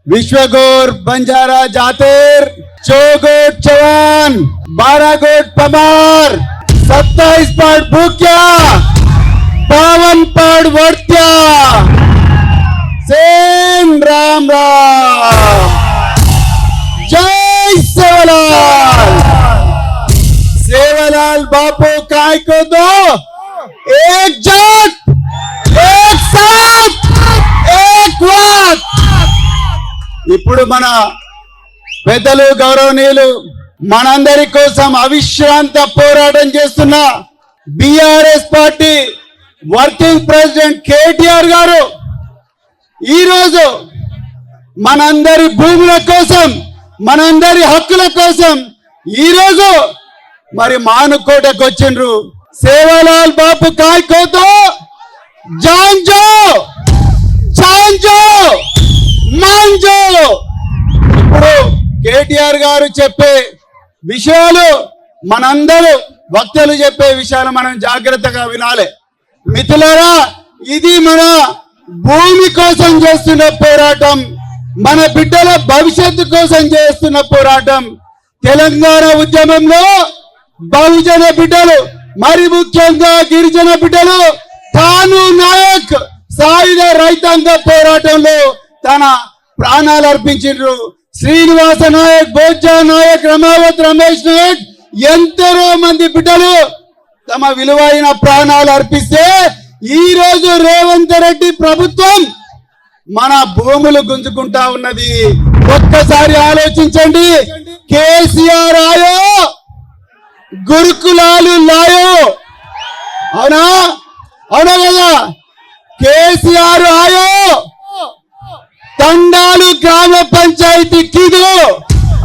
विश्वगोर बंजारा जातेर 4 गोट चवान 12 गोट पमार 27 पाड़ भूक्या 52 पाड़ वर्त्या सेम राम राम जय सेवालाल सेवालाल बापू काय को दो एकजुट एक साथ एक वाक ఇప్పుడు మన పెద్దలు గౌరవనీయులు మనందరి కోసం అవిశ్రాంత పోరాటం చేస్తున్న BRS party working president KTR గారు ఈ రోజు మనందరి భూముల కోసం మనందరి హక్కుల కోసం ఈ రోజు మరి మానుకోటకు వచ్చిండ్రు సేవాలాల్ బాపు కాయ్ కోతో జాంజో చాంజో మాంజో ఇప్పుడు కేటీఆర్ గారు చెప్పే విషయాలు మనందరూ వక్తలు చెప్పే విషయాలు మనం జాగ్రత్తగా వినాలి మిత్రులారా ఇది మన భూమి కోసం చేస్తున్న పోరాటం మన బిడ్డల భవిష్యత్తు కోసం చేస్తున్న పోరాటం తెలంగాణ ఉద్యమంలో బహుజన బిడ్డలు మరి ముఖ్యంగా గిరిజన బిడ్డలు తాను నాయక్ సాయుధ రైతాంగ పోరాటంలో తన ప్రాణాలు అర్పించారు శ్రీనివాస నాయక్ బోజ్జా నాయక్ రమావత్ రమేష్ నాయక్ ఎందరో మంది బిడ్డలు తమ విలువైన ప్రాణాలు అర్పిస్తే ఈ రోజు రేవంత్ రెడ్డి ప్రభుత్వం మన భూములు గుంజుకుంటా ఉన్నది ఒక్కసారి ఆలోచించండి కేసీఆర్ ఆయో గురుకులాలు లాయో అవునా అవునా కదా కేసీఆర్ ఆయో తండాలు గ్రామ పంచాయతీ కిదో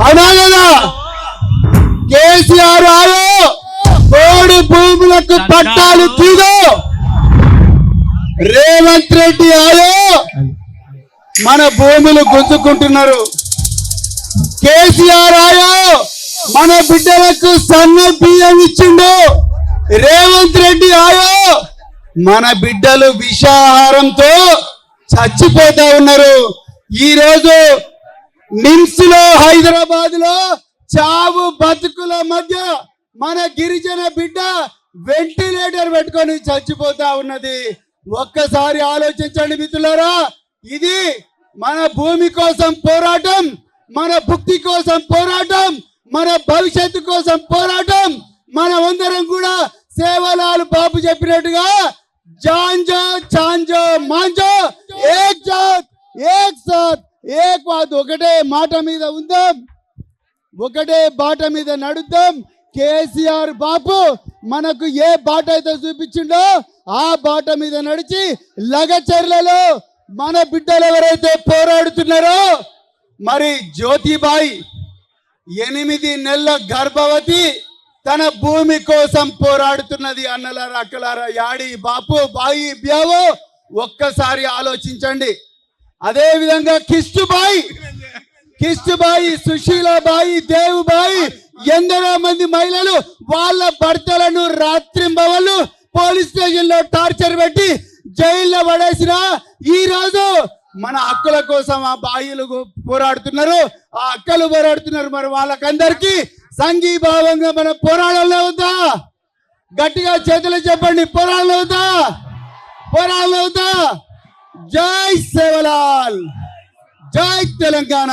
అవునా కదా కేసీఆర్ ఆయో కోడి భూములకు పట్టాలు కిదో రేవంత్ రెడ్డి ఆయో మన భూములు గుంజుకుంటున్నారు కేసీఆర్ ఆయో మన బిడ్డలకు సన్న బియ్యం ఇచ్చిండు రేవంత్ రెడ్డి ఆయో మన బిడ్డలు విషాహారంతో చచ్చిపోతా ఉన్నారు ఈ రోజు నిమ్స్ లో హైదరాబాద్ లో చావు బతుకుల మధ్య మన గిరిజన బిడ్డ వెంటిలేటర్ పెట్టుకొని చచ్చిపోతా ఉన్నది ఒక్కసారి ఆలోచించండి మిత్రులారా ఇది మన భూమి కోసం పోరాటం మన భుక్తి కోసం పోరాటం మన భవిష్యత్తు కోసం పోరాటం మనమందరం కూడా సేవాలాల్ బాబు చెప్పినట్టుగా జాంజో చాంజో మాంజో ఏక్ జాత్ ఏక్ సాత్ ఏక్ బాత్ ఒకటే మాట మీద ఉందాం ఒకటే బాట మీద నడుద్దాం కేసీఆర్ బాపు మనకు ఏ బాట అయితే చూపించిండో ఆ బాట మీద నడిచి లగచర్లలో మన బిడ్డలు ఎవరైతే పోరాడుతున్నారో మరి జ్యోతిబాయి 8 నెలల గర్భవతి తన భూమి కోసం పోరాడుతున్నది అన్నలారా అక్కలారా యాడి బాపు బాయి బ్యావో ఒక్కసారి ఆలోచించండి అదే విధంగా కిష్టుబాయి సుశీలాబాయి దేవుబాయి ఎందరో మంది మహిళలు వాళ్ళ భర్తలను రాత్రింబవళ్ళు పోలీస్ స్టేషన్ లో టార్చర్ పెట్టి జైల్లో పడేసిన ఈ రోజు మన హక్కుల కోసం ఆ బాయిలు పోరాడుతున్నారు ఆ అక్కలు పోరాడుతున్నారు మరి వాళ్ళకందరికీ సంఘీభావంగా మన పోరాడాలి అవుతా గట్టిగా చేతులు చెప్పండి పోరాడాలి అవుతా జై సేవలాల్ జై తెలంగాణ